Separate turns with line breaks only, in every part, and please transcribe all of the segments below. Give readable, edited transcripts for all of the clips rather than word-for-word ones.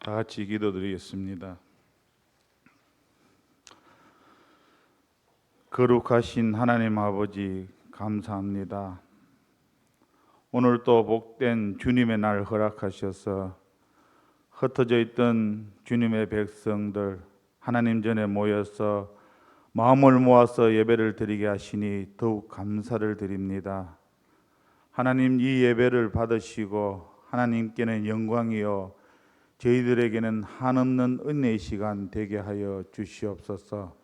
다 같이 기도드리겠습니다. 거룩하신 하나님 아버지 감사합니다. 오늘 또 복된 주님의 날 허락하셔서 흩어져 있던 주님의 백성들 하나님 전에 모여서 마음을 모아서 예배를 드리게 하시니 더욱 감사를 드립니다. 하나님 이 예배를 받으시고 하나님께는 영광이요 저희들에게는 한없는 은혜의 시간 되게 하여 주시옵소서.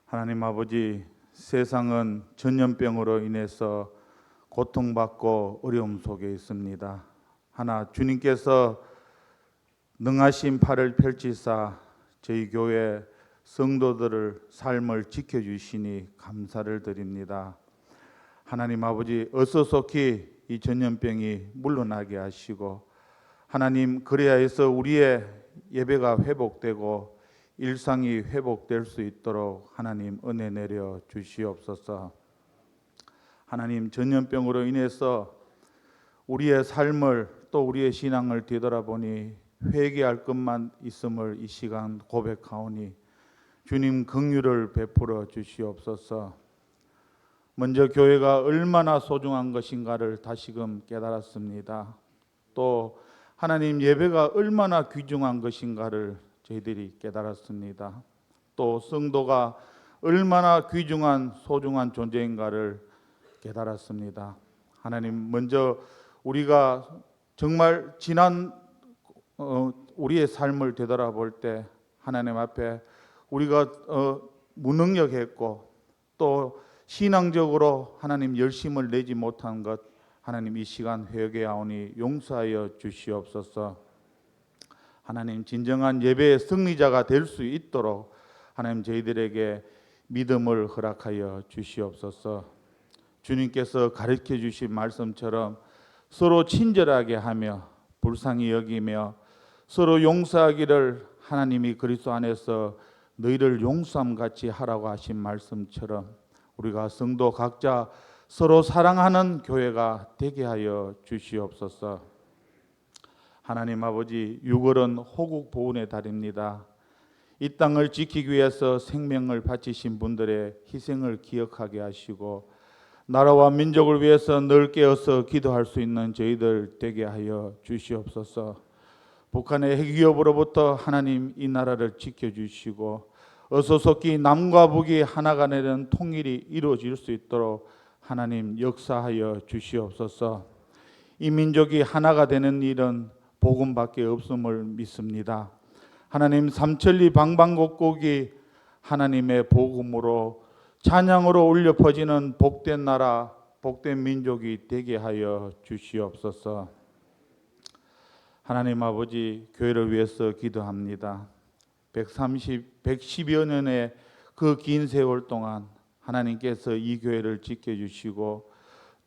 하나님 아버지, 세상은 전염병으로 인해서 고통받고 어려움 속에 있습니다. 하나 주님께서 능하신 팔을 펼치사 저희 교회 성도들을 삶을 지켜주시니 감사를 드립니다. 하나님 아버지, 어서속히 이 전염병이 물러나게 하시고 하나님 그래야 해서 우리의 예배가 회복되고 일상이 회복될 수 있도록 하나님 은혜 내려 주시옵소서. 하나님 전염병으로 인해서 우리의 삶을 또 우리의 신앙을 뒤돌아보니 회개할 것만 있음을 이 시간 고백하오니 주님 긍휼을 베풀어 주시옵소서. 먼저 교회가 얼마나 소중한 것인가를 다시금 깨달았습니다. 또 하나님 예배가 얼마나 귀중한 것인가를 저희들이 깨달았습니다. 또 성도가 얼마나 귀중한 소중한 존재인가를 깨달았습니다. 하나님 먼저 우리가 정말 지난 우리의 삶을 되돌아볼 때 하나님 앞에 우리가 무능력했고 또 신앙적으로 하나님 열심을 내지 못한 것 하나님 이 시간 회개하오니 용서하여 주시옵소서. 하나님 진정한 예배의 승리자가 될 수 있도록 하나님 저희들에게 믿음을 허락하여 주시옵소서. 주님께서 가르쳐 주신 말씀처럼 서로 친절하게 하며 불쌍히 여기며 서로 용서하기를 하나님이 그리스도 안에서 너희를 용서함 같이 하라고 하신 말씀처럼 우리가 성도 각자 서로 사랑하는 교회가 되게 하여 주시옵소서. 하나님 아버지, 6월은 호국 보훈의 달입니다. 이 땅을 지키기 위해서 생명을 바치신 분들의 희생을 기억하게 하시고 나라와 민족을 위해서 늘 깨어서 기도할 수 있는 저희들 되게 하여 주시옵소서. 북한의 핵위협으로부터 하나님 이 나라를 지켜주시고 어서속히 남과 북이 하나가 되는 통일이 이루어질 수 있도록 하나님 역사하여 주시옵소서. 이 민족이 하나가 되는 일은 복음밖에 없음을 믿습니다. 하나님 삼천리 방방곡곡이 하나님의 복음으로 찬양으로 울려 퍼지는 복된 나라, 복된 민족이 되게 하여 주시옵소서. 하나님 아버지, 교회를 위해서 기도합니다. 110여 년의 그 긴 세월 동안 하나님께서 이 교회를 지켜주시고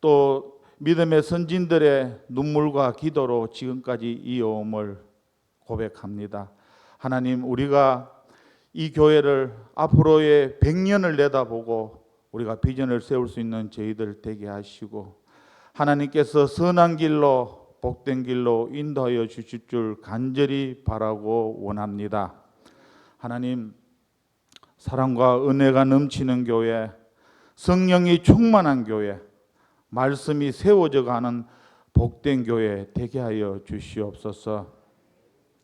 또 믿음의 선진들의 눈물과 기도로 지금까지 이어옴을 고백합니다. 하나님, 우리가 이 교회를 앞으로의 100년을 내다보고 우리가 비전을 세울 수 있는 저희들 되게 하시고 하나님께서 선한 길로 복된 길로 인도하여 주실 줄 간절히 바라고 원합니다. 하나님, 사랑과 은혜가 넘치는 교회, 성령이 충만한 교회, 말씀이 세워져 가는 복된 교회 되게 하여 주시옵소서.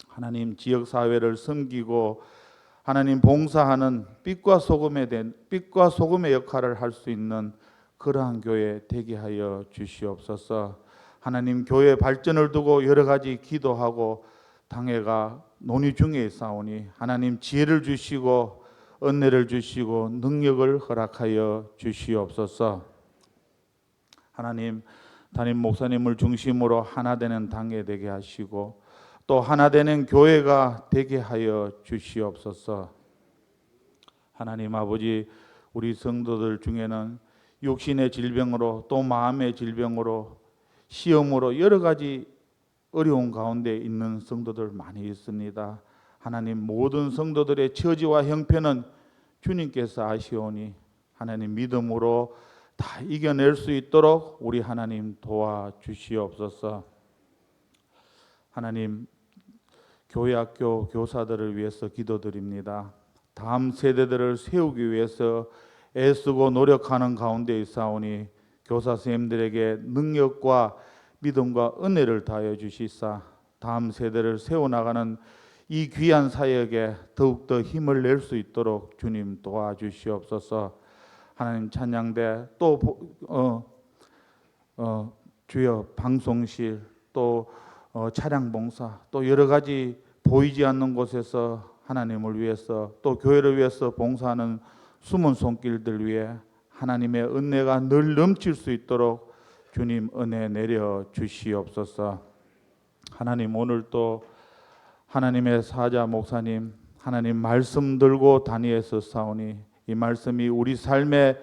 하나님, 지역사회를 섬기고 하나님 봉사하는 빛과 소금의 역할을 할 수 있는 그러한 교회 되게 하여 주시옵소서. 하나님, 교회 발전을 두고 여러 가지 기도하고 당회가 논의 중에 있사오니 하나님 지혜를 주시고 은혜를 주시고 능력을 허락하여 주시옵소서. 하나님, 담임 목사님을 중심으로 하나 되는 당회 되게 하시고 또 하나 되는 교회가 되게 하여 주시옵소서. 하나님 아버지, 우리 성도들 중에는 육신의 질병으로 또 마음의 질병으로 시험으로 여러 가지 어려운 가운데 있는 성도들 많이 있습니다. 하나님, 모든 성도들의 처지와 형편은 주님께서 아시오니 하나님 믿음으로 다 이겨낼 수 있도록 우리 하나님 도와주시옵소서. 하나님, 교회 학교 교사들을 위해서 기도드립니다. 다음 세대들을 세우기 위해서 애쓰고 노력하는 가운데 있사오니 교사 선생님들에게 능력과 믿음과 은혜를 다하여 주시사 다음 세대를 세워나가는 이 귀한 사역에 더욱더 힘을 낼 수 있도록 주님 도와주시옵소서. 하나님 찬양대 또 주여 방송실 또 차량 봉사 또 여러 가지 보이지 않는 곳에서 하나님을 위해서 또 교회를 위해서 봉사하는 숨은 손길들 위해 하나님의 은혜가 늘 넘칠 수 있도록 주님 은혜 내려 주시옵소서. 하나님 오늘 또 하나님의 사자 목사님 하나님 말씀 들고 다니에서 싸우니 이 말씀이 우리 삶의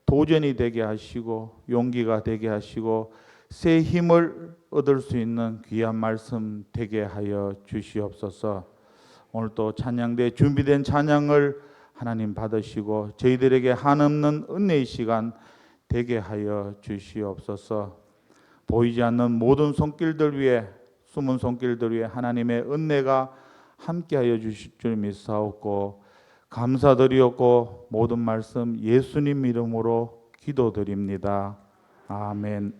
도전이 되게 하시고 용기가 되게 하시고 새 힘을 얻을 수 있는 귀한 말씀 되게 하여 주시옵소서. 오늘 또 찬양대 준비된 찬양을 하나님 받으시고 저희들에게 한없는 은혜의 시간 되게 하여 주시옵소서. 보이지 않는 모든 손길들 위에 숨은 손길들 위에 하나님의 은혜가 함께하여 주실 줄 믿사옵고 감사드리옵고 모든 말씀 예수님 이름으로 기도드립니다. 아멘.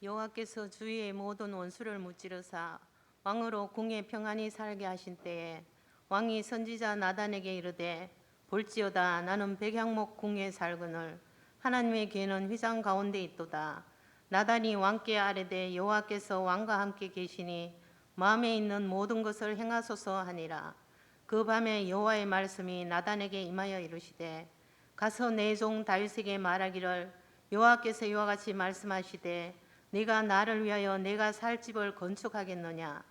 여호와께서 주위의 모든 원수를 무찌르사 왕으로 궁에 평안히 살게 하신 때에 왕이 선지자 나단에게 이르되 볼지어다 나는 백향목 궁에 살거늘 하나님의 궤는 휘장 가운데 있도다. 나단이 왕께 아뢰되 여호와께서 왕과 함께 계시니 마음에 있는 모든 것을 행하소서 하니라. 그 밤에 여호와의 말씀이 나단에게 임하여 이르시되 가서 내 종 다윗에게 말하기를 여호와께서 이와 같이 말씀하시되 네가 나를 위하여 내가 살 집을 건축하겠느냐.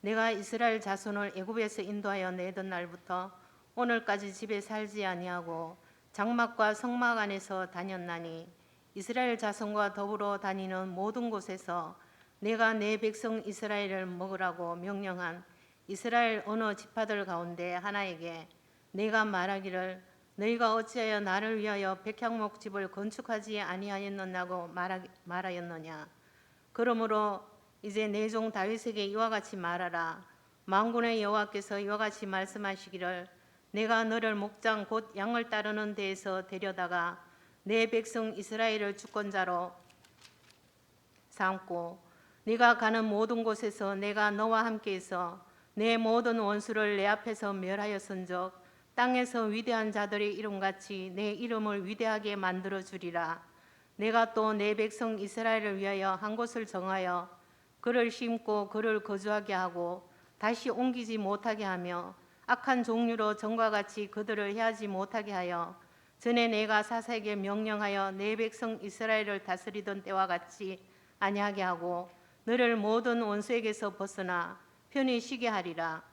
내가 이스라엘 자손을 애굽에서 인도하여 내던 날부터 오늘까지 집에 살지 아니하고 장막과 성막 안에서 다녔나니 이스라엘 자손과 더불어 다니는 모든 곳에서 내가 내 백성 이스라엘을 먹으라고 명령한 이스라엘 어느 지파들 가운데 하나에게 내가 말하기를 너희가 어찌하여 나를 위하여 백향목 집을 건축하지 아니하였느냐고 말하였느냐. 그러므로 이제 내 종 다윗에게 이와 같이 말하라. 만군의 여호와께서 이와 같이 말씀하시기를 내가 너를 목장 곧 양을 따르는 데에서 데려다가 내 백성 이스라엘을 주권자로 삼고 네가 가는 모든 곳에서 내가 너와 함께해서 내 모든 원수를 내 앞에서 멸하였은즉 땅에서 위대한 자들의 이름같이 내 이름을 위대하게 만들어 주리라. 내가 또 내 백성 이스라엘을 위하여 한 곳을 정하여 그를 심고 그를 거주하게 하고 다시 옮기지 못하게 하며 악한 종류로 전과 같이 그들을 해하지 못하게 하여 전에 내가 사사에게 명령하여 내 백성 이스라엘을 다스리던 때와 같이 아니하게 하고 너를 모든 원수에게서 벗어나 편히 쉬게 하리라.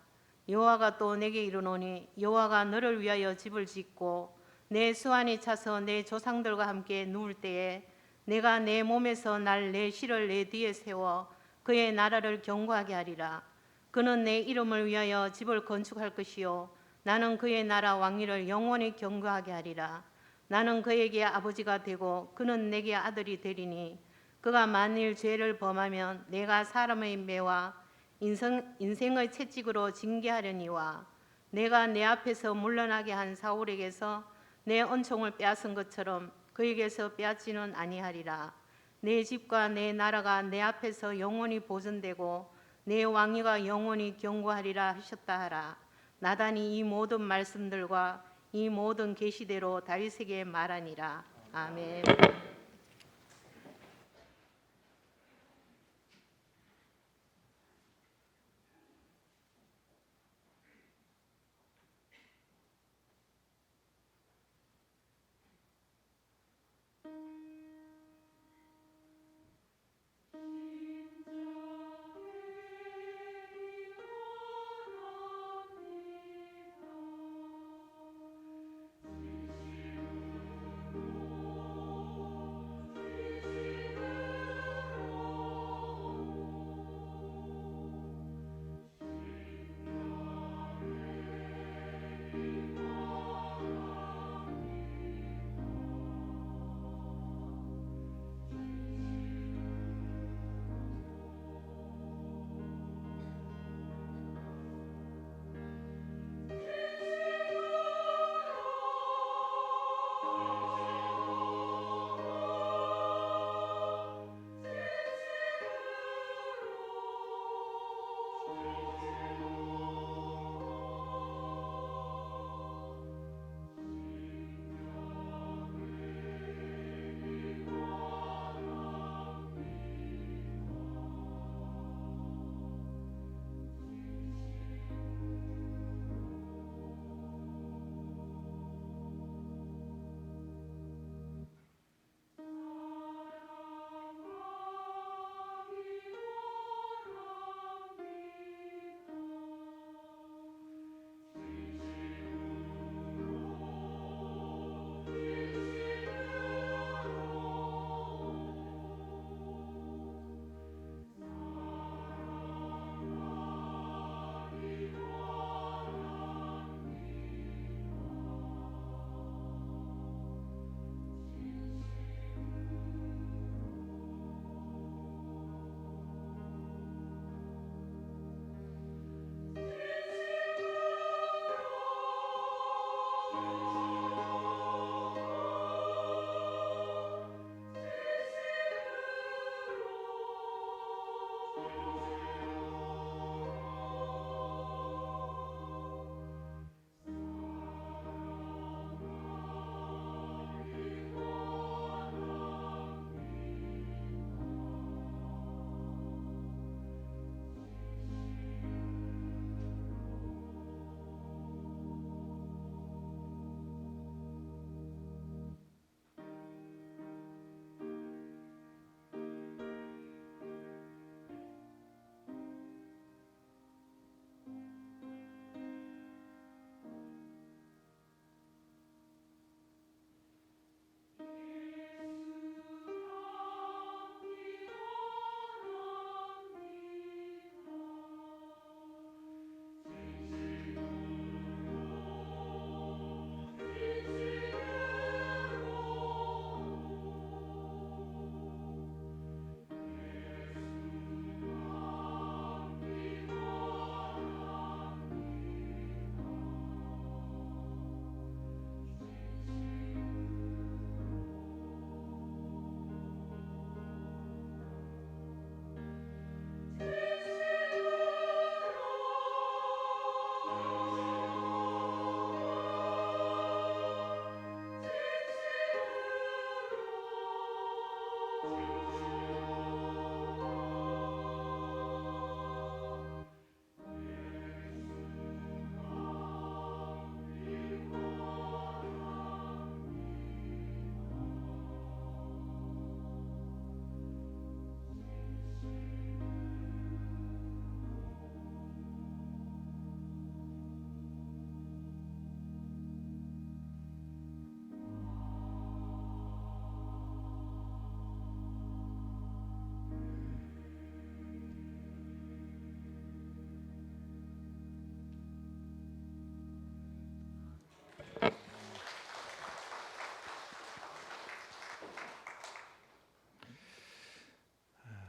여호와가 또 내게 이르노니 여호와가 너를 위하여 집을 짓고 내 수완이 차서 내 조상들과 함께 누울 때에 내가 내 몸에서 날 내 실을 내 뒤에 세워 그의 나라를 견고하게 하리라. 그는 내 이름을 위하여 집을 건축할 것이요 나는 그의 나라 왕위를 영원히 견고하게 하리라. 나는 그에게 아버지가 되고 그는 내게 아들이 되리니 그가 만일 죄를 범하면 내가 사람의 매와 인생의 채찍으로 징계하려니와 내가 내 앞에서 물러나게 한 사울에게서 내恩총을 빼앗은 것처럼 그에게서 빼앗지는 아니하리라. 내 집과 내 나라가 내 앞에서 영원히 보존되고 내 왕위가 영원히 견고하리라 하셨다 하라. 나단이 이 모든 말씀들과 이 모든 계시대로 다윗에게 말하니라. 아멘.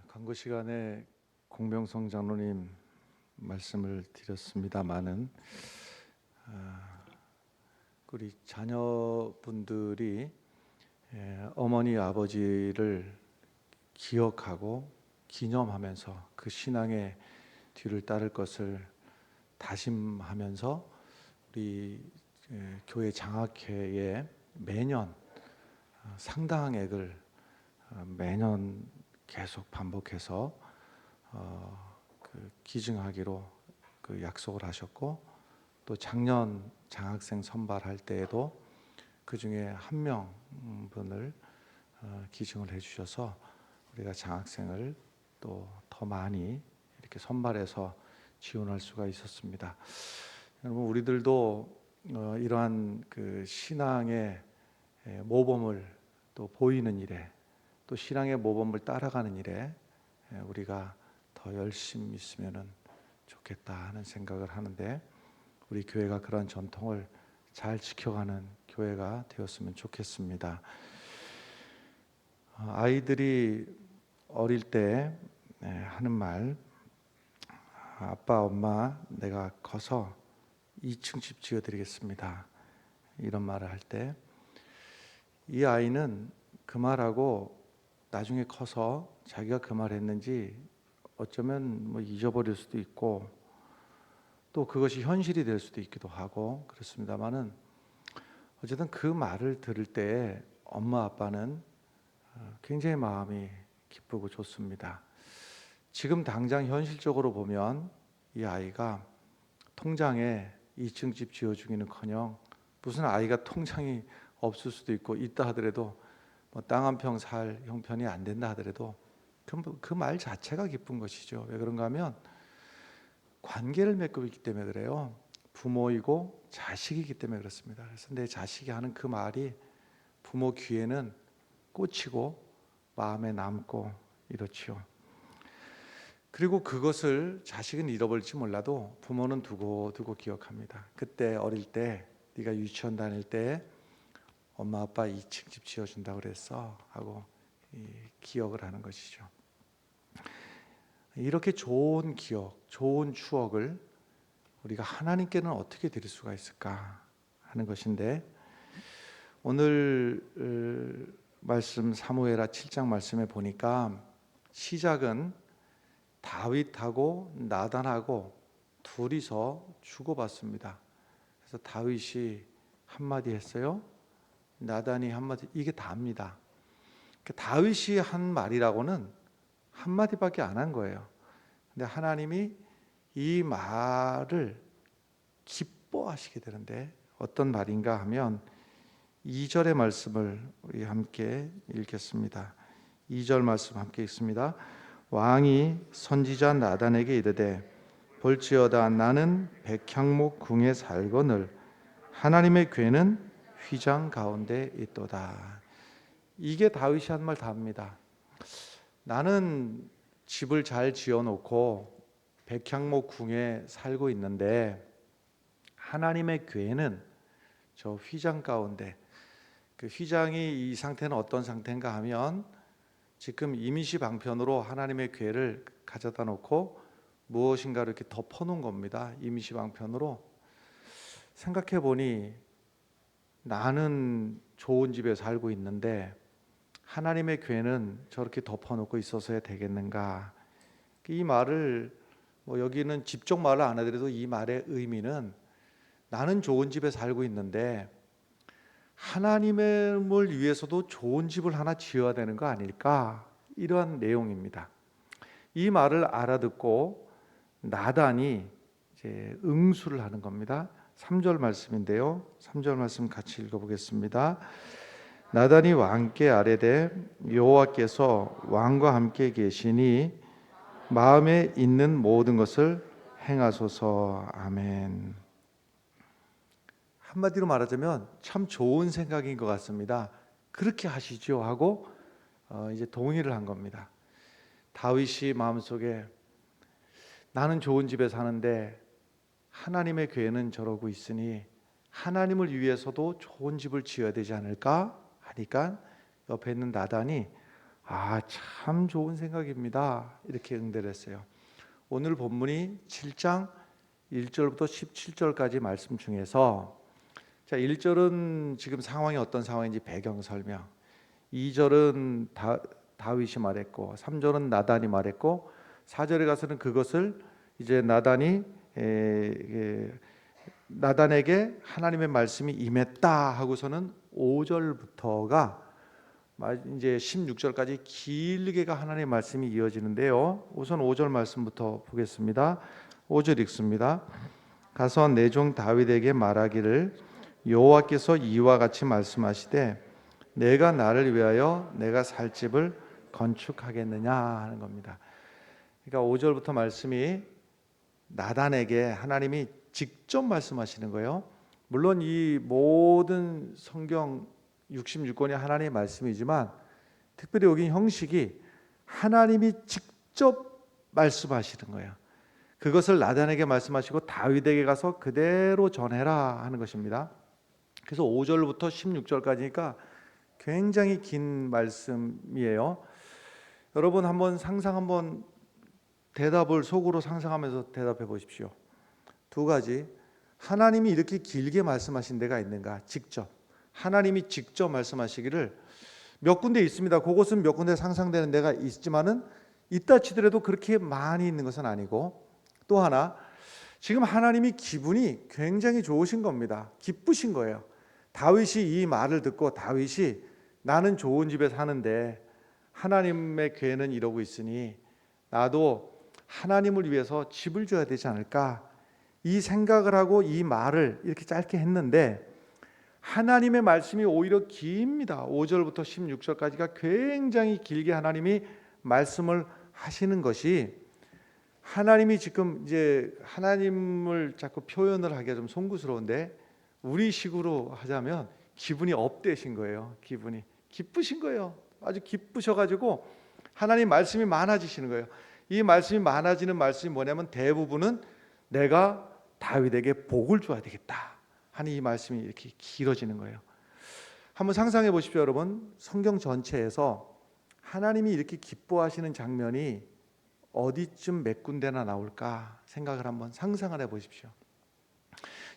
광고 시간에 공명성 장로님 말씀을 드렸습니다마는 우리 자녀분들이 어머니 아버지를 기억하고 기념하면서 그 신앙의 뒤를 따를 것을 다짐하면서 우리 교회 장학회에 매년 상당액을 매년 계속 반복해서 기증하기로 약속을 하셨고, 또 작년 장학생 선발할 때에도 그 중에 한 명분을 기증을 해주셔서 우리가 장학생을 또 더 많이 이렇게 선발해서 지원할 수가 있었습니다. 여러분, 우리들도 이러한 신앙의 모범을 또 보이는 일에, 또 신앙의 모범을 따라가는 일에 우리가 더 열심히 있으면 좋겠다 하는 생각을 하는데, 우리 교회가 그런 전통을 잘 지켜가는 교회가 되었으면 좋겠습니다. 아이들이 어릴 때 하는 말, 아빠 엄마 내가 커서 2층 집 지어드리겠습니다, 이런 말을 할 때 이 아이는 그 말하고 나중에 커서 자기가 그 말 했는지 어쩌면 잊어버릴 수도 있고, 또 그것이 현실이 될 수도 있기도 하고 그렇습니다만은, 어쨌든 그 말을 들을 때 엄마 아빠는 굉장히 마음이 기쁘고 좋습니다. 지금 당장 현실적으로 보면 이 아이가 통장에 2층 집 지어주기는커녕 무슨 아이가 통장이 없을 수도 있고, 있다 하더라도 땅 한 평 살 형편이 안 된다 하더라도 그 말 자체가 기쁜 것이죠. 왜 그런가 하면 관계를 맺고 있기 때문에 그래요. 부모이고 자식이기 때문에 그렇습니다. 그래서 내 자식이 하는 그 말이 부모 귀에는 꽂히고 마음에 남고 이렇지요. 그리고 그것을 자식은 잃어버릴지 몰라도 부모는 두고 기억합니다. 그때 어릴 때 네가 유치원 다닐 때 엄마 아빠 2층 집 지어준다고 그랬어 하고 기억을 하는 것이죠. 이렇게 좋은 기억, 좋은 추억을 우리가 하나님께는 어떻게 드릴 수가 있을까 하는 것인데, 오늘 말씀 사무엘하 7장 말씀에 보니까 시작은 다윗하고 나단하고 둘이서 주고받습니다. 그래서 다윗이 한마디 했어요, 나단이 한마디, 이게 다입니다. 다윗이 한 말이라고는 한마디밖에 안 한 거예요. 근데 하나님이 이 말을 기뻐하시게 되는데 어떤 말인가 하면 2절의 말씀을 우리 함께 읽겠습니다. 2절 말씀 함께 읽습니다. 왕이 선지자 나단에게 이르되 볼지어다 나는 백향목 궁에 살거늘 하나님의 궤는 휘장 가운데 있도다. 이게 다윗이 한 말 다입니다. 나는 집을 잘 지어놓고 백향목 궁에 살고 있는데 하나님의 궤는 저 휘장 가운데, 그 휘장이 이 상태는 어떤 상태인가 하면 지금 이미시 방편으로 하나님의 궤를 가져다 놓고 무엇인가를 이렇게 덮어놓은 겁니다. 이미시 방편으로. 생각해 보니 나는 좋은 집에 살고 있는데 하나님의 궤는 저렇게 덮어놓고 있어서야 되겠는가. 이 말을 여기는 직접 말을 안 하더라도 이 말의 의미는 나는 좋은 집에 살고 있는데 하나님을 위해서도 좋은 집을 하나 지어야 되는 거 아닐까, 이러한 내용입니다. 이 말을 알아듣고 나단이 이제 응수를 하는 겁니다. 3절 말씀인데요. 3절 말씀 같이 읽어보겠습니다. 나단이 왕께 아뢰되 여호와께서 왕과 함께 계시니 마음에 있는 모든 것을 행하소서. 아멘. 한마디로 말하자면 참 좋은 생각인 것 같습니다. 그렇게 하시죠 하고 이제 동의를 한 겁니다. 다윗이 마음속에 나는 좋은 집에 사는데 하나님의 교회는 저러고 있으니 하나님을 위해서도 좋은 집을 지어야 되지 않을까 하니까 옆에 있는 나단이 참 좋은 생각입니다, 이렇게 응대를 했어요. 오늘 본문이 7장 1절부터 17절까지 말씀 중에서, 자, 1절은 지금 상황이 어떤 상황인지 배경 설명, 2절은 다윗이 말했고 3절은 나단이 말했고 4절에 가서는 그것을 이제 나단에게 하나님의 말씀이 임했다 하고서는 5절부터가 이제 16절까지 길게가 하나님의 말씀이 이어지는데요. 우선 5절 말씀부터 보겠습니다. 5절 읽습니다. 가서 내 종 다윗에게 말하기를 여호와께서 이와 같이 말씀하시되 내가 나를 위하여 내가 살 집을 건축하겠느냐 하는 겁니다. 그러니까 5절부터 말씀이 나단에게 하나님이 직접 말씀하시는 거예요. 물론 이 모든 성경 66권이 하나님의 말씀이지만 특별히 여기 형식이 하나님이 직접 말씀하시는 거예요. 그것을 나단에게 말씀하시고 다윗에게 가서 그대로 전해라 하는 것입니다. 그래서 5절부터 16절까지니까 굉장히 긴 말씀이에요. 여러분 한번 대답을 속으로 상상하면서 대답해 보십시오. 두 가지, 하나님이 이렇게 길게 말씀하신 데가 있는가? 직접 하나님이 직접 말씀하시기를 몇 군데 있습니다. 그곳은 몇 군데 상상되는 데가 있지만은 있다 치더라도 그렇게 많이 있는 것은 아니고, 또 하나, 지금 하나님이 기분이 굉장히 좋으신 겁니다. 기쁘신 거예요. 다윗이 이 말을 듣고 다윗이 나는 좋은 집에 사는데 하나님의 교회는 이러고 있으니 나도 하나님을 위해서 집을 줘야 되지 않을까, 이 생각을 하고 이 말을 이렇게 짧게 했는데 하나님의 말씀이 오히려 깁니다. 5절부터 16절까지가 굉장히 길게 하나님이 말씀을 하시는 것이, 하나님이 지금 이제 하나님을 자꾸 표현을 하기가 좀 송구스러운데 우리식으로 하자면 기분이 업되신 거예요. 기분이 기쁘신 거예요. 아주 기쁘셔가지고 하나님 말씀이 많아지시는 거예요. 이 말씀이 많아지는 말씀이 뭐냐면 대부분은 내가 다윗에게 복을 줘야 되겠다 하는 이 말씀이 이렇게 길어지는 거예요. 한번 상상해 보십시오, 여러분. 성경 전체에서 하나님이 이렇게 기뻐하시는 장면이 어디쯤 몇 군데나 나올까 생각을 한번 상상을 해 보십시오.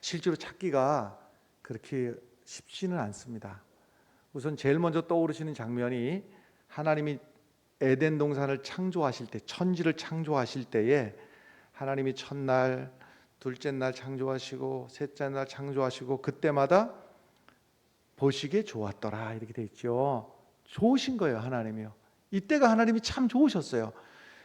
실제로 찾기가 그렇게 쉽지는 않습니다. 우선 제일 먼저 떠오르시는 장면이 하나님이 에덴 동산을 창조하실 때, 천지를 창조하실 때에 하나님이 첫날, 둘째 날 창조하시고 셋째 날 창조하시고 그때마다 보시기에 좋았더라 이렇게 돼 있죠. 좋으신 거예요, 하나님이요. 이때가 하나님이 참 좋으셨어요.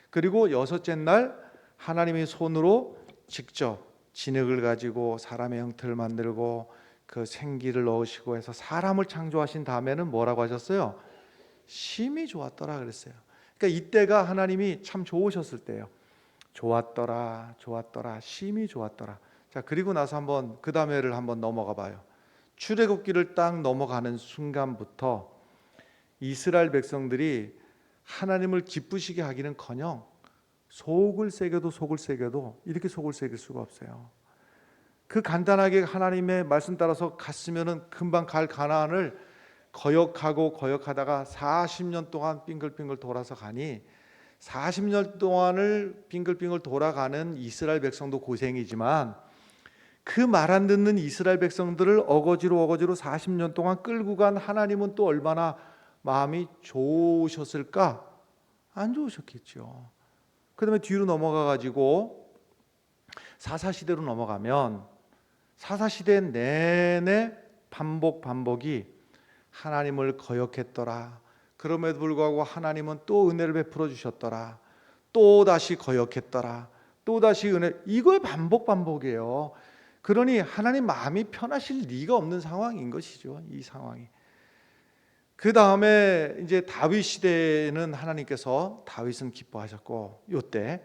그리고 여섯째 날 하나님이 손으로 직접 진흙을 가지고 사람의 형태를 만들고 그 생기를 넣으시고 해서 사람을 창조하신 다음에는 뭐라고 하셨어요? 심히 좋았더라 그랬어요. 그러니까 이때가 하나님이 참 좋으셨을 때예요. 좋았더라, 좋았더라, 심히 좋았더라. 자, 그리고 나서 한번 그 다음에를 한번 넘어가 봐요. 출애굽기를 딱 넘어가는 순간부터 이스라엘 백성들이 하나님을 기쁘시게 하기는커녕 속을 새겨도 이렇게 속을 새길 수가 없어요. 그 간단하게 하나님의 말씀 따라서 갔으면은 금방 갈 가나안을 거역하다가 40년 동안 빙글빙글 돌아서 가니 40년 동안을 빙글빙글 돌아가는 이스라엘 백성도 고생이지만 그 말 안 듣는 이스라엘 백성들을 어거지로 40년 동안 끌고 간 하나님은 또 얼마나 마음이 좋으셨을까? 안 좋으셨겠죠. 그 다음에 뒤로 넘어가 가지고 사사시대로 넘어가면 사사시대 내내 반복이 하나님을 거역했더라. 그럼에도 불구하고 하나님은 또 은혜를 베풀어 주셨더라. 또 다시 거역했더라. 또 다시 은혜. 이거의 반복이에요. 그러니 하나님 마음이 편하실 리가 없는 상황인 것이죠. 이 상황이. 그 다음에 이제 다윗 시대에는 하나님께서 다윗은 기뻐하셨고, 요때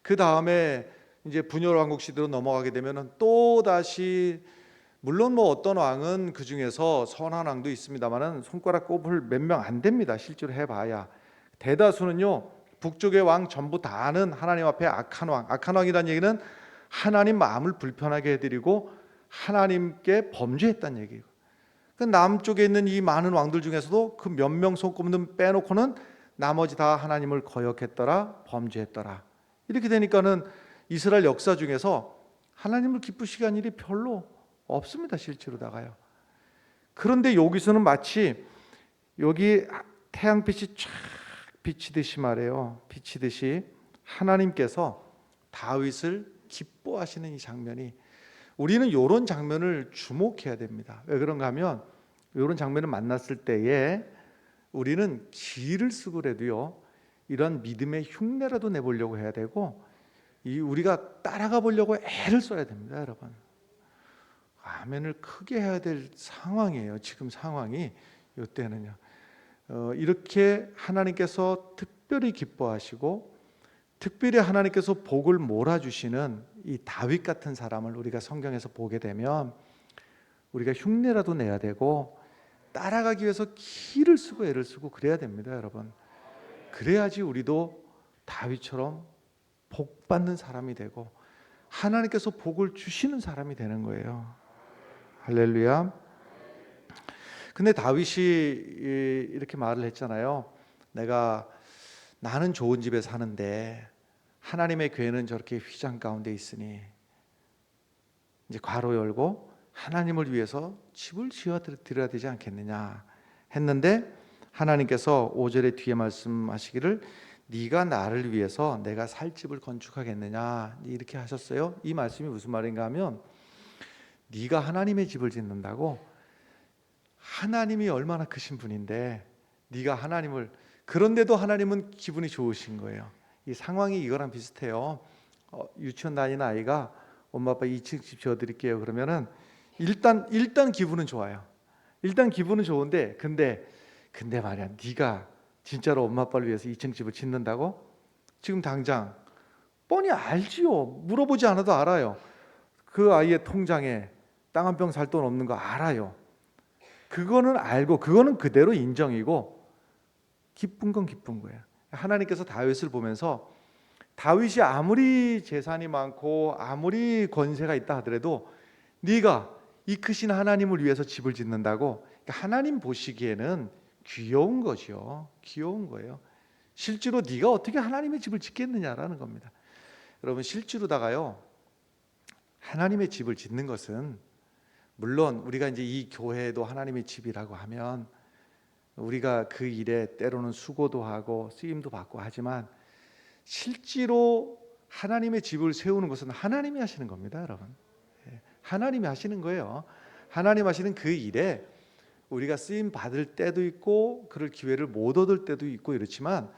그 다음에 이제 분열 왕국 시대로 넘어가게 되면은 또 다시, 물론 뭐 어떤 왕은 그 중에서 선한 왕도 있습니다만은 손가락 꼽을 몇 명 안 됩니다. 실제로 해봐야. 대다수는요, 북쪽의 왕 전부 다는 하나님 앞에 악한 왕. 악한 왕이라는 얘기는 하나님 마음을 불편하게 해드리고 하나님께 범죄했다는 얘기예요. 그 남쪽에 있는 이 많은 왕들 중에서도 그 몇 명 손꼽는 빼놓고는 나머지 다 하나님을 거역했더라, 범죄했더라. 이렇게 되니까는 이스라엘 역사 중에서 하나님을 기쁘시게 한 일이 별로 없습니다. 실제로다가요. 그런데 여기서는 마치 여기 태양빛이 쫙 비치듯이 말해요. 비치듯이 하나님께서 다윗을 기뻐하시는 이 장면이, 우리는 이런 장면을 주목해야 됩니다. 왜 그런가 하면 이런 장면을 만났을 때에 우리는 기를 쓰고라도요, 이런 믿음의 흉내라도 내보려고 해야 되고, 우리가 따라가 보려고 애를 써야 됩니다. 여러분, 아멘을 크게 해야 될 상황이에요. 지금 상황이 이때는요, 이렇게 하나님께서 특별히 기뻐하시고 특별히 하나님께서 복을 몰아주시는 이 다윗 같은 사람을 우리가 성경에서 보게 되면 우리가 흉내라도 내야 되고 따라가기 위해서 기를 쓰고 애를 쓰고 그래야 됩니다. 여러분, 그래야지 우리도 다윗처럼 복 받는 사람이 되고 하나님께서 복을 주시는 사람이 되는 거예요. 할렐루야. 근데 다윗이 이렇게 말을 했잖아요. 나는 좋은 집에 사는데 하나님의 괴는 저렇게 휘장 가운데 있으니, 이제 괄호 열고 하나님을 위해서 집을 지어 드려야 되지 않겠느냐 했는데, 하나님께서 5절의 뒤에 말씀하시기를 네가 나를 위해서 내가 살 집을 건축하겠느냐 이렇게 하셨어요. 이 말씀이 무슨 말인가 하면, 네가 하나님의 집을 짓는다고, 하나님이 얼마나 크신 분인데 네가 하나님을, 그런데도 하나님은 기분이 좋으신 거예요. 이 상황이 이거랑 비슷해요. 유치원 다니는 아이가 엄마 아빠 2층 집 지어드릴게요 그러면은 일단 기분은 좋아요. 일단 기분은 좋은데 근데 말이야, 네가 진짜로 엄마 아빠를 위해서 2층 집을 짓는다고? 지금 당장 뻔히 알지요. 물어보지 않아도 알아요. 그 아이의 통장에 땅 한 평 살 돈 없는 거 알아요. 그거는 알고 그거는 그대로 인정이고, 기쁜 건 기쁜 거예요. 하나님께서 다윗을 보면서 다윗이 아무리 재산이 많고 아무리 권세가 있다 하더라도 네가 이 크신 하나님을 위해서 집을 짓는다고, 그러니까 하나님 보시기에는 귀여운 거죠. 귀여운 거예요. 실제로 네가 어떻게 하나님의 집을 짓겠느냐라는 겁니다. 여러분, 실제로다가요, 하나님의 집을 짓는 것은, 물론 우리가 이제 이 교회도 하나님의 집이라고 하면 우리가 그 일에 때로는 수고도 하고 쓰임도 받고 하지만, 실제로 하나님의 집을 세우는 것은 하나님이 하시는 겁니다. 여러분, 하나님이 하시는 거예요. 하나님 하시는 그 일에 우리가 쓰임 받을 때도 있고 그럴 기회를 못 얻을 때도 있고 이렇지만,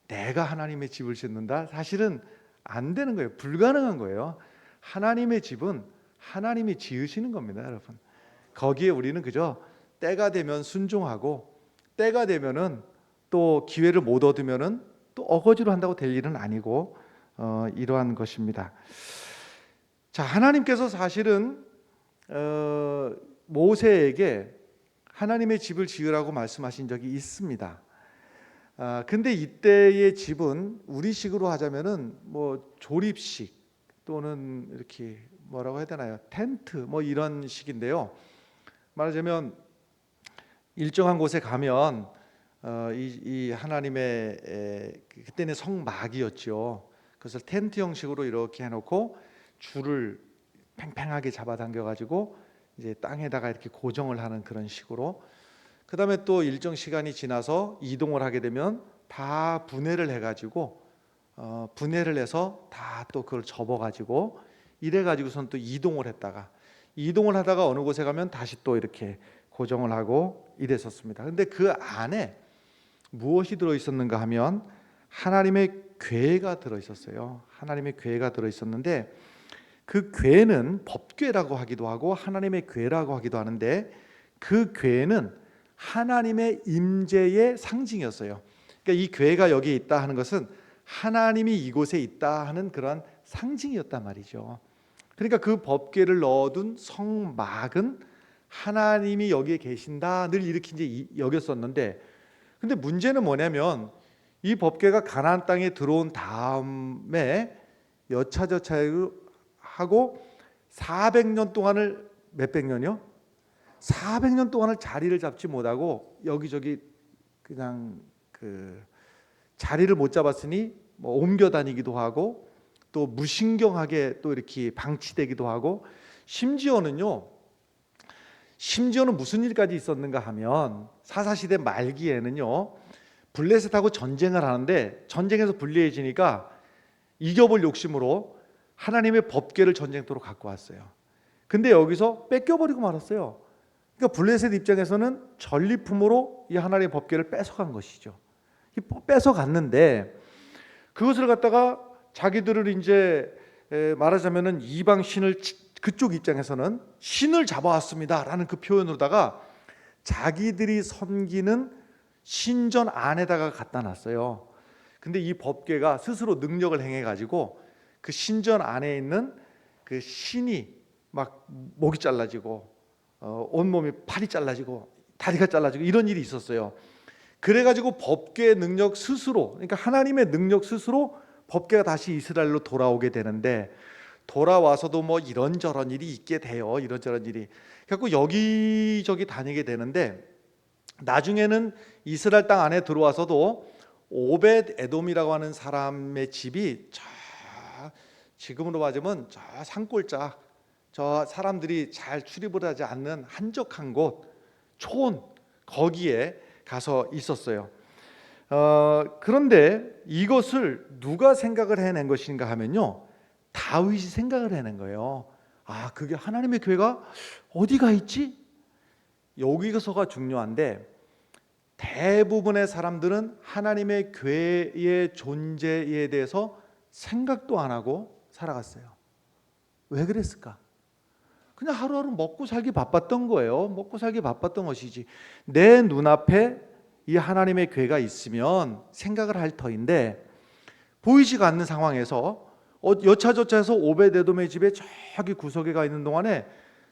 내가 하나님의 집을 짓는다, 사실은 안 되는 거예요. 불가능한 거예요. 하나님의 집은 하나님이 지으시는 겁니다. 여러분, 거기에 우리는 그저 때가 되면 순종하고 때가 되면은 또 기회를 못 얻으면은 또 어거지로 한다고 될 일은 아니고 이러한 것입니다. 자, 하나님께서 사실은 모세에게 하나님의 집을 지으라고 말씀하신 적이 있습니다. 근데 이때의 집은 우리식으로 하자면은 뭐 조립식 또는 이렇게 뭐라고 해야 되나요? 텐트 뭐 이런 식인데요. 말하자면 일정한 곳에 가면 이 하나님의 그때는 성막이었죠. 그래서 텐트 형식으로 이렇게 해놓고 줄을 팽팽하게 잡아당겨 가지고 이제 땅에다가 이렇게 고정을 하는 그런 식으로. 그 다음에 또 일정 시간이 지나서 이동을 하게 되면 다 분해를 해가지고 분해를 해서 다 또 그걸 접어가지고 이래 가지고선 또 이동을 하다가 어느 곳에 가면 다시 또 이렇게 고정을 하고 이랬었습니다. 근데 그 안에 무엇이 들어 있었는가 하면 하나님의 궤가 들어 있었어요. 하나님의 궤가 들어 있었는데 그 궤는 법궤라고 하기도 하고 하나님의 궤라고 하기도 하는데 그 궤는 하나님의 임재의 상징이었어요. 그러니까 이 궤가 여기 있다 하는 것은 하나님이 이곳에 있다 하는 그런 상징이었단 말이죠. 그러니까 그 법궤를 넣어둔 성막은 하나님이 여기에 계신다 늘 이렇게 이제 여겼었는데, 근데 문제는 뭐냐면 이 법궤가 가나안 땅에 들어온 다음에 여차저차하고 400년 동안을, 몇백 년이요? 400년 동안을 자리를 잡지 못하고 여기저기 그냥 그 자리를 못 잡았으니 뭐 옮겨 다니기도 하고 또 무신경하게 또 이렇게 방치되기도 하고, 심지어는 무슨 일까지 있었는가 하면 사사시대 말기에는요 블레셋하고 전쟁을 하는데 전쟁에서 불리해지니까 이겨볼 욕심으로 하나님의 법궤를 전쟁터로 갖고 왔어요. 근데 여기서 뺏겨버리고 말았어요. 그러니까 블레셋 입장에서는 전리품으로 이 하나님의 법궤를 뺏어간 것이죠. 뺏어갔는데 그것을 갖다가 자기들을 이제 말하자면은 이방 신을, 그쪽 입장에서는 신을 잡아왔습니다라는 그 표현으로다가 자기들이 섬기는 신전 안에다가 갖다 놨어요. 근데 이 법궤가 스스로 능력을 행해 가지고 그 신전 안에 있는 그 신이 막 목이 잘라지고 온몸이 팔이 잘라지고 다리가 잘라지고 이런 일이 있었어요. 그래가지고 법궤의 능력 스스로, 그러니까 하나님의 능력 스스로 법궤가 다시 이스라엘로 돌아오게 되는데, 돌아와서도 뭐 이런저런 일이 있게 돼요. 이런저런 일이. 그래서 여기저기 다니게 되는데 나중에는 이스라엘 땅 안에 들어와서도 오벳 에돔이라고 하는 사람의 집이 지금으로 맞으면 저 산골짜, 저 사람들이 잘 출입을 하지 않는 한적한 곳, 촌, 거기에 가서 있었어요. 그런데 이것을 누가 생각을 해낸 것인가 하면요, 다윗이 생각을 해낸 거예요. 아, 그게 하나님의 궤가 어디가 있지? 여기서가 중요한데 대부분의 사람들은 하나님의 궤의 존재에 대해서 생각도 안 하고 살아갔어요. 왜 그랬을까? 그냥 하루하루 먹고 살기 바빴던 거예요. 먹고 살기 바빴던 것이지. 내 눈앞에 이 하나님의 궤가 있으면 생각을 할 터인데 보이지가 않는 상황에서 여차저차해서 오벳에돔의 집에 저기 구석에 가 있는 동안에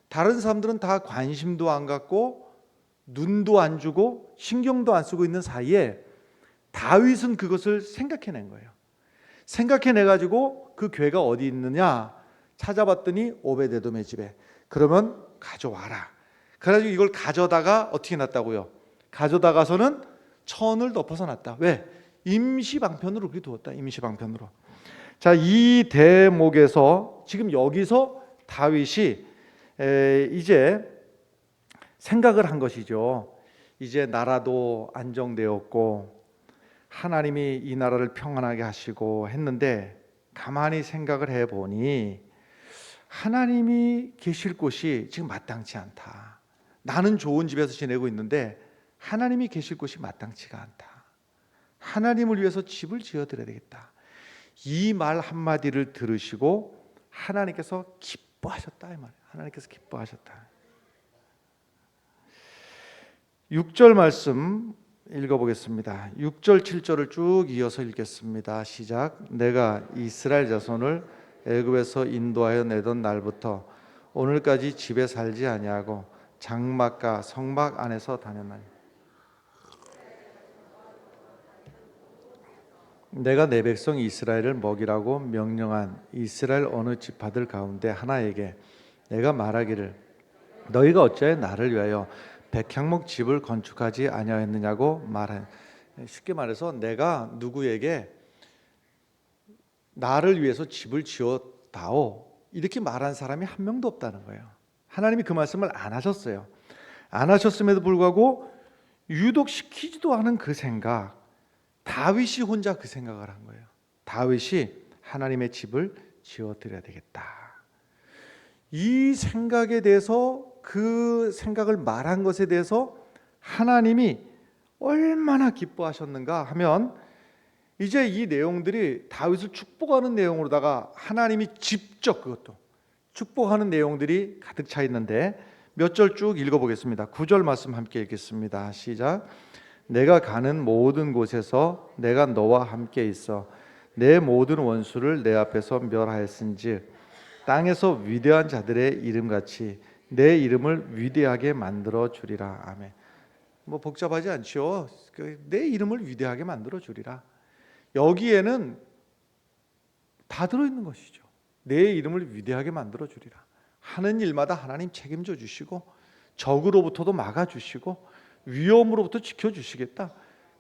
다른 사람들은 다 관심도 안 갖고 눈도 안 주고 신경도 안 쓰고 있는 사이에 다윗은 그것을 생각해낸 거예요. 생각해내가지고 그 궤가 어디 있느냐 찾아봤더니 오벳에돔의 집에. 그러면 가져와라. 그래가지고 이걸 가져다가 어떻게 놨다고요? 가져다가서는 천을 덮어서 놨다. 왜? 임시방편으로 그렇게 두었다. 임시방편으로. 자, 이 대목에서 지금 여기서 다윗이 이제 생각을 한 것이죠. 이제 나라도 안정되었고 하나님이 이 나라를 평안하게 하시고 했는데 가만히 생각을 해보니 하나님이 계실 곳이 지금 마땅치 않다. 나는 좋은 집에서 지내고 있는데 하나님이 계실 곳이 마땅치가 않다. 하나님을 위해서 집을 지어드려야 되겠다. 이 말 한마디를 들으시고 하나님께서 기뻐하셨다 이 말이에요. 하나님께서 기뻐하셨다. 6절 말씀 읽어보겠습니다. 6절 7절을 쭉 이어서 읽겠습니다. 시작. 내가 이스라엘 자손을 애굽에서 인도하여 내던 날부터 오늘까지 집에 살지 아니하고 장막과 성막 안에서 다녔나니 내가 내 백성 이스라엘을 먹이라고 명령한 이스라엘 어느 지파들 가운데 하나에게 내가 말하기를 너희가 어찌하여 나를 위하여 백향목 집을 건축하지 아니하였느냐고 말해. 쉽게 말해서 내가 누구에게 나를 위해서 집을 지었다오 이렇게 말한 사람이 한 명도 없다는 거예요. 하나님이 그 말씀을 안 하셨어요. 안 하셨음에도 불구하고 유독 시키지도 않은 그 생각, 다윗이 혼자 그 생각을 한 거예요. 다윗이 하나님의 집을 지어드려야 되겠다. 이 생각에 대해서 그 생각을 말한 것에 대해서 하나님이 얼마나 기뻐하셨는가 하면 이제 이 내용들이 다윗을 축복하는 내용으로다가 하나님이 직접 그것도 축복하는 내용들이 가득 차 있는데 몇 절 쭉 읽어보겠습니다. 9절 말씀 함께 읽겠습니다. 시작. 내가 가는 모든 곳에서 내가 너와 함께 있어 내 모든 원수를 내 앞에서 멸하였은즉 땅에서 위대한 자들의 이름같이 내 이름을 위대하게 만들어 주리라. 아멘. 뭐 복잡하지 않죠. 내 이름을 위대하게 만들어 주리라. 여기에는 다 들어있는 것이죠. 내 이름을 위대하게 만들어 주리라. 하는 일마다 하나님 책임져 주시고 적으로부터도 막아 주시고 위험으로부터 지켜 주시겠다.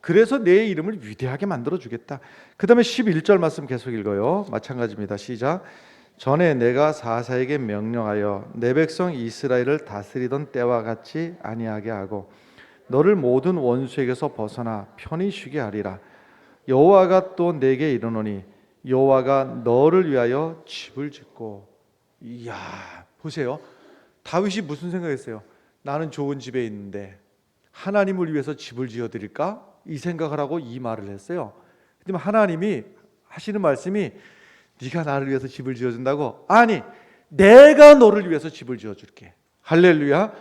그래서 내 이름을 위대하게 만들어 주겠다. 그 다음에 11절 말씀 계속 읽어요. 마찬가지입니다. 시작. 전에 내가 사사에게 명령하여 내 백성 이스라엘을 다스리던 때와 같이 아니하게 하고 너를 모든 원수에게서 벗어나 편히 쉬게 하리라. 여호와가 또 내게 이르노니 여호와가 너를 위하여 집을 짓고. 이야, 보세요. 다윗이 무슨 생각했어요? 나는 좋은 집에 있는데 하나님을 위해서 집을 지어드릴까? 이 생각을 하고 이 말을 했어요. 근데 하나님이 하시는 말씀이 네가 나를 위해서 집을 지어준다고? 아니, 내가 너를 위해서 집을 지어줄게. 할렐루야.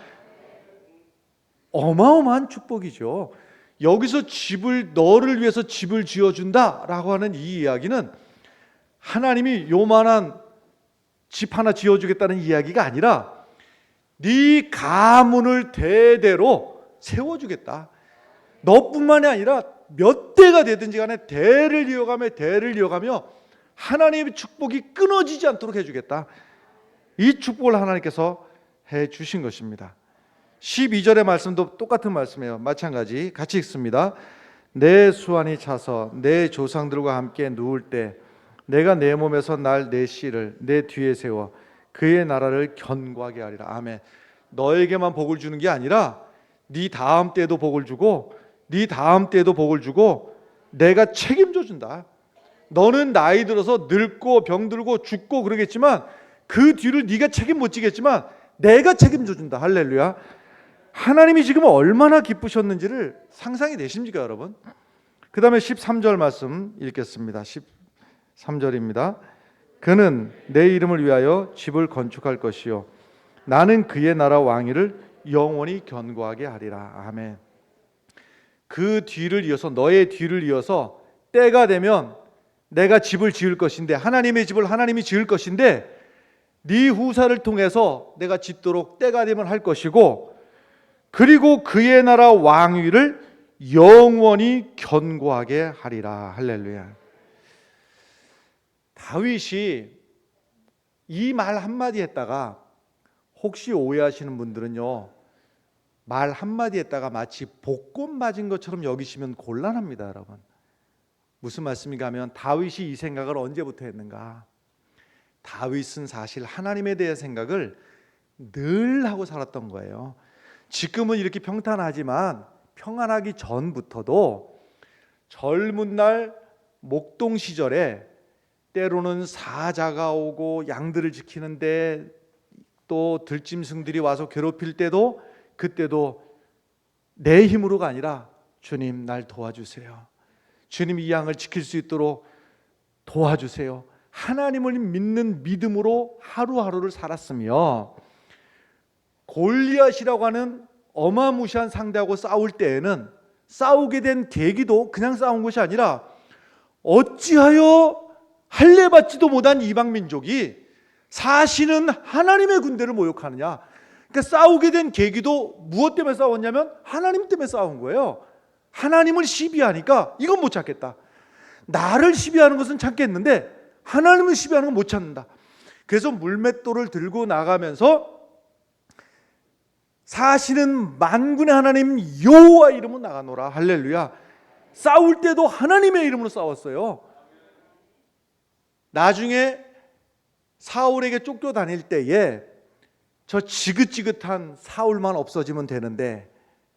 어마어마한 축복이죠. 여기서 너를 위해서 집을 지어준다라고 하는 이 이야기는 하나님이 요만한 집 하나 지어주겠다는 이야기가 아니라 네 가문을 대대로 세워주겠다. 너뿐만이 아니라 몇 대가 되든지 간에 대를 이어가며 하나님의 축복이 끊어지지 않도록 해주겠다. 이 축복을 하나님께서 해주신 것입니다. 12절의 말씀도 똑같은 말씀이에요. 마찬가지 같이 읽습니다. 내 수완이 차서 내 조상들과 함께 누울 때 내가 내 몸에서 날 내 씨를 내 뒤에 세워 그의 나라를 견고하게 하리라. 아멘. 너에게만 복을 주는 게 아니라 네 다음 때에도 복을 주고 네 다음 때에도 복을 주고 내가 책임져 준다. 너는 나이 들어서 늙고 병들고 죽고 그러겠지만 그 뒤를 네가 책임 못 지겠지만 내가 책임져 준다. 할렐루야. 하나님이 지금 얼마나 기쁘셨는지를 상상이 되십니까, 여러분? 그 다음에 13절 말씀 읽겠습니다. 13절입니다. 그는 내 이름을 위하여 집을 건축할 것이요 나는 그의 나라 왕위를 영원히 견고하게 하리라. 아멘. 그 뒤를 이어서 너의 뒤를 이어서 때가 되면 내가 집을 지을 것인데 하나님의 집을 하나님이 지을 것인데 네 후사를 통해서 내가 짓도록 때가 되면 할 것이고 그리고 그의 나라 왕위를 영원히 견고하게 하리라. 할렐루야. 다윗이 이 말 한마디 했다가 혹시 오해하시는 분들은요 말 한마디 했다가 마치 복권 맞은 것처럼 여기시면 곤란합니다. 여러분 무슨 말씀인가 하면 다윗이 이 생각을 언제부터 했는가? 다윗은 사실 하나님에 대한 생각을 늘 하고 살았던 거예요. 지금은 이렇게 평탄하지만 평안하기 전부터도 젊은 날 목동 시절에 때로는 사자가 오고 양들을 지키는데 또 들짐승들이 와서 괴롭힐 때도 그때도 내 힘으로가 아니라 주님 날 도와주세요. 주님 이 양을 지킬 수 있도록 도와주세요. 하나님을 믿는 믿음으로 하루하루를 살았으며 골리앗이라고 하는 어마무시한 상대하고 싸울 때에는 싸우게 된 계기도 그냥 싸운 것이 아니라 어찌하여 할례받지도 못한 이방 민족이 사실은 하나님의 군대를 모욕하느냐. 그러니까 싸우게 된 계기도 무엇 때문에 싸웠냐면 하나님 때문에 싸운 거예요. 하나님을 시비하니까 이건 못 참겠다. 나를 시비하는 것은 참겠는데 하나님을 시비하는 건 못 참는다. 그래서 물맷돌을 들고 나가면서 사실은 만군의 하나님 여호와 이름으로 나가노라. 할렐루야. 싸울 때도 하나님의 이름으로 싸웠어요. 나중에 사울에게 쫓겨다닐 때에 저 지긋지긋한 사울만 없어지면 되는데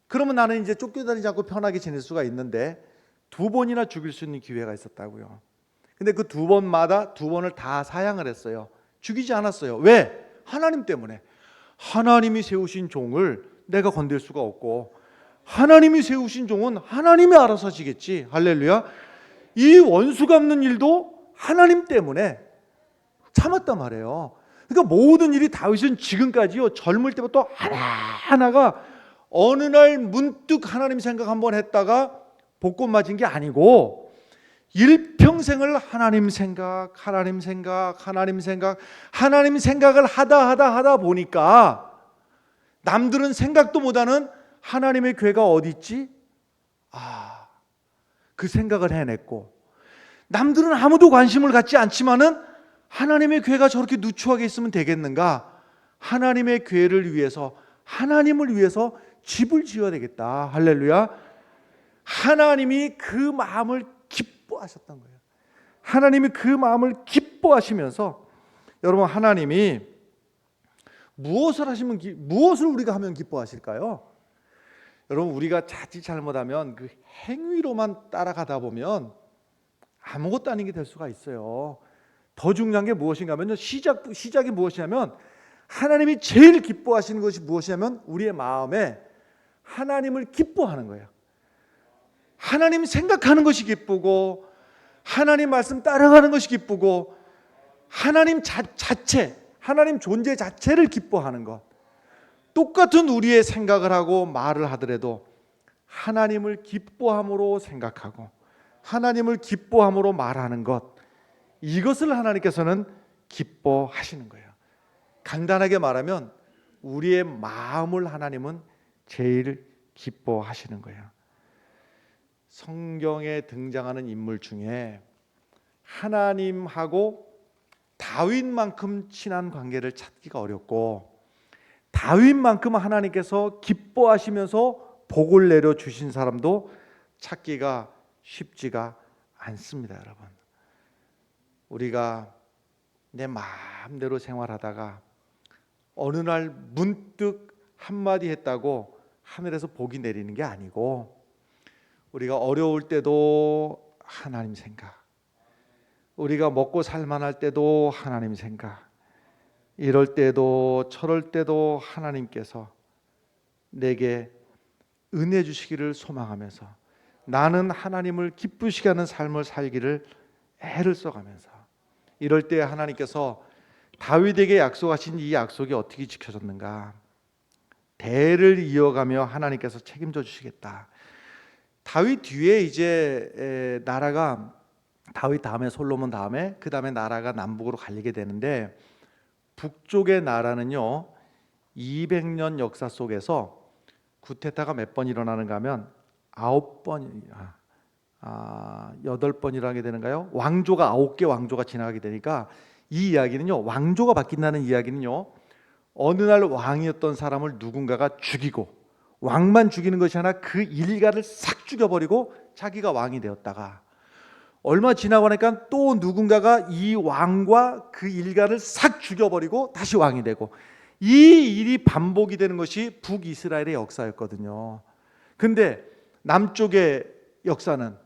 그러면 나는 이제 쫓겨다니지 않고 편하게 지낼 수가 있는데 2번이나 죽일 수 있는 기회가 있었다고요. 근데 그 2번마다 2번을 다 사양을 했어요. 죽이지 않았어요. 왜? 하나님 때문에. 하나님이 세우신 종을 내가 건들 수가 없고, 하나님이 세우신 종은 하나님이 알아서 하시겠지. 할렐루야. 이 원수 갚는 일도 하나님 때문에 참았단 말이에요. 그러니까 모든 일이 다윗은 지금까지요, 젊을 때부터 하나하나가 어느 날 문득 하나님 생각 한번 했다가 복권 맞은 게 아니고, 일평생을 하나님 생각, 하나님 생각, 하나님 생각, 하나님 생각을 하다 보니까 남들은 생각도 못하는 하나님의 괴가 어디 있지? 그 생각을 해냈고, 남들은 아무도 관심을 갖지 않지만은 하나님의 괴가 저렇게 누추하게 있으면 되겠는가? 하나님의 괴를 위해서, 하나님을 위해서 집을 지어야 되겠다. 할렐루야. 하나님이 그 마음을 기뻐하셨던 거예요. 하나님이 그 마음을 기뻐하시면서, 여러분, 하나님이 무엇을 하시면, 무엇을 우리가 하면 기뻐하실까요? 여러분, 우리가 자칫 잘못하면 그 행위로만 따라가다 보면 아무것도 아닌 게 될 수가 있어요. 더 중요한 게 무엇인가 하면, 시작이 무엇이냐면, 하나님이 제일 기뻐하시는 것이 무엇이냐면 우리의 마음에 하나님을 기뻐하는 거예요. 하나님 생각하는 것이 기쁘고, 하나님 말씀 따라가는 것이 기쁘고, 하나님 자체, 하나님 존재 자체를 기뻐하는 것. 똑같은 우리의 생각을 하고 말을 하더라도 하나님을 기뻐함으로 생각하고 하나님을 기뻐함으로 말하는 것, 이것을 하나님께서는 기뻐하시는 거예요. 간단하게 말하면 우리의 마음을 하나님은 제일 기뻐하시는 거예요. 성경에 등장하는 인물 중에 하나님하고 다윗만큼 친한 관계를 찾기가 어렵고, 다윗만큼 하나님께서 기뻐하시면서 복을 내려 주신 사람도 찾기가 쉽지가 않습니다. 여러분, 우리가 내 마음대로 생활하다가 어느 날 문득 한마디 했다고 하늘에서 복이 내리는 게 아니고, 우리가 어려울 때도 하나님 생각, 우리가 먹고 살만할 때도 하나님 생각, 이럴 때도 저럴 때도 하나님께서 내게 은혜 주시기를 소망하면서 나는 하나님을 기쁘시게 하는 삶을 살기를 애를 써가면서, 이럴 때 하나님께서 다윗에게 약속하신 이 약속이 어떻게 지켜졌는가? 대를 이어가며 하나님께서 책임져 주시겠다. 다윗 뒤에 이제 나라가, 다윗 다음에 솔로몬 다음에, 그 다음에 나라가 남북으로 갈리게 되는데, 북쪽의 나라는요 200년 역사 속에서 쿠데타가 몇 번 일어나는가 하면 8번이라 하게 되는가요? 왕조가 9개 왕조가 지나가게 되니까, 이 이야기는요, 왕조가 바뀐다는 이야기는요, 어느 날 왕이었던 사람을 누군가가 죽이고, 왕만 죽이는 것이 아니라 그 일가를 싹 죽여버리고 자기가 왕이 되었다가, 얼마 지나고 나니까 또 누군가가 이 왕과 그 일가를 싹 죽여버리고 다시 왕이 되고, 이 일이 반복이 되는 것이 북이스라엘의 역사였거든요. 근데 남쪽의 역사는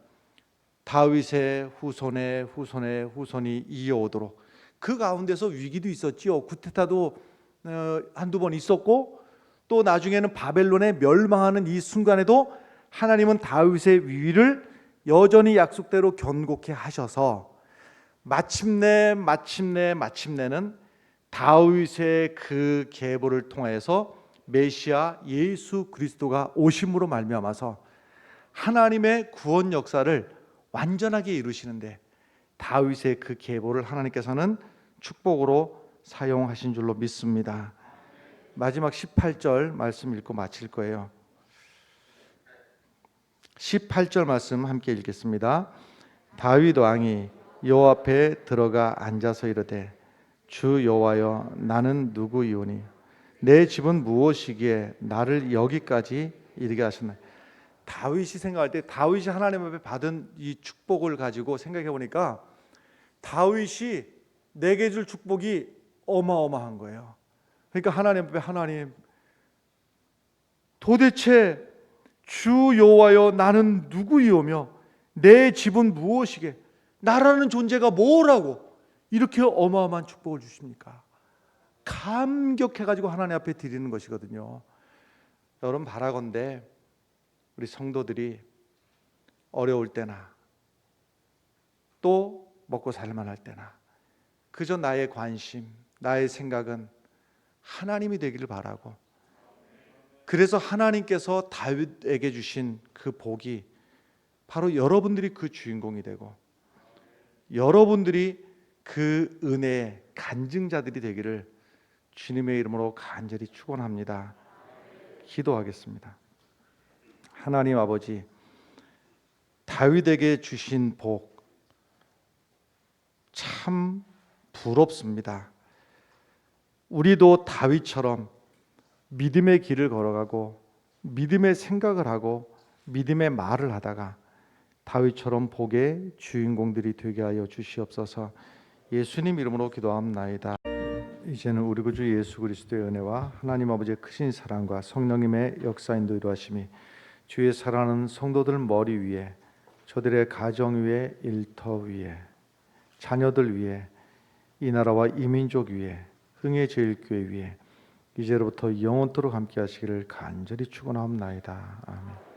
다윗의 후손이 이어오도록, 그 가운데서 위기도 있었지요. 쿠데타도 한두 번 있었고, 또 나중에는 바벨론에 멸망하는 이 순간에도 하나님은 다윗의 위위를 여전히 약속대로 견고케 하셔서 마침내는 다윗의 그 계보를 통해서 메시아 예수 그리스도가 오심으로 말미암아서 하나님의 구원 역사를 완전하게 이루시는데, 다윗의 그 계보를 하나님께서는 축복으로 사용하신 줄로 믿습니다. 마지막 18절 말씀 읽고 마칠 거예요. 18절 말씀 함께 읽겠습니다. 다윗 왕이 여호와 앞에 들어가 앉아서 이르되, 주 여호와여, 나는 누구이오니 내 집은 무엇이기에 나를 여기까지 이르게 하셨나이까. 다윗이 생각할 때, 다윗이 하나님 앞에 받은 이 축복을 가지고 생각해 보니까 다윗이 내게 줄 축복이 어마어마한 거예요. 그러니까 하나님 앞에, 하나님 도대체 주 여호와여 나는 누구이오며 내 집은 무엇이게, 나라는 존재가 뭐라고 이렇게 어마어마한 축복을 주십니까? 감격해가지고 하나님 앞에 드리는 것이거든요. 여러분 바라건대 우리 성도들이 어려울 때나 또 먹고 살만할 때나 그저 나의 관심, 나의 생각은 하나님이 되기를 바라고, 그래서 하나님께서 다윗에게 주신 그 복이 바로 여러분들이 그 주인공이 되고 여러분들이 그 은혜의 간증자들이 되기를 주님의 이름으로 간절히 축원합니다. 기도하겠습니다. 하나님 아버지, 다윗에게 주신 복 참 부럽습니다. 우리도 다윗처럼 믿음의 길을 걸어가고 믿음의 생각을 하고 믿음의 말을 하다가 다윗처럼 복의 주인공들이 되게 하여 주시옵소서. 예수님 이름으로 기도합나이다. 이제는 우리 구주 예수 그리스도의 은혜와 하나님 아버지의 크신 사랑과 성령님의 역사인도 이루하심이 주의 사랑하는 성도들 머리 위에, 저들의 가정 위에, 일터 위에, 자녀들 위에, 이 나라와 이 민족 위에, 흥의 제일교회 위에 이제로부터 영원토록 함께 하시기를 간절히 축원하옵나이다. 아멘.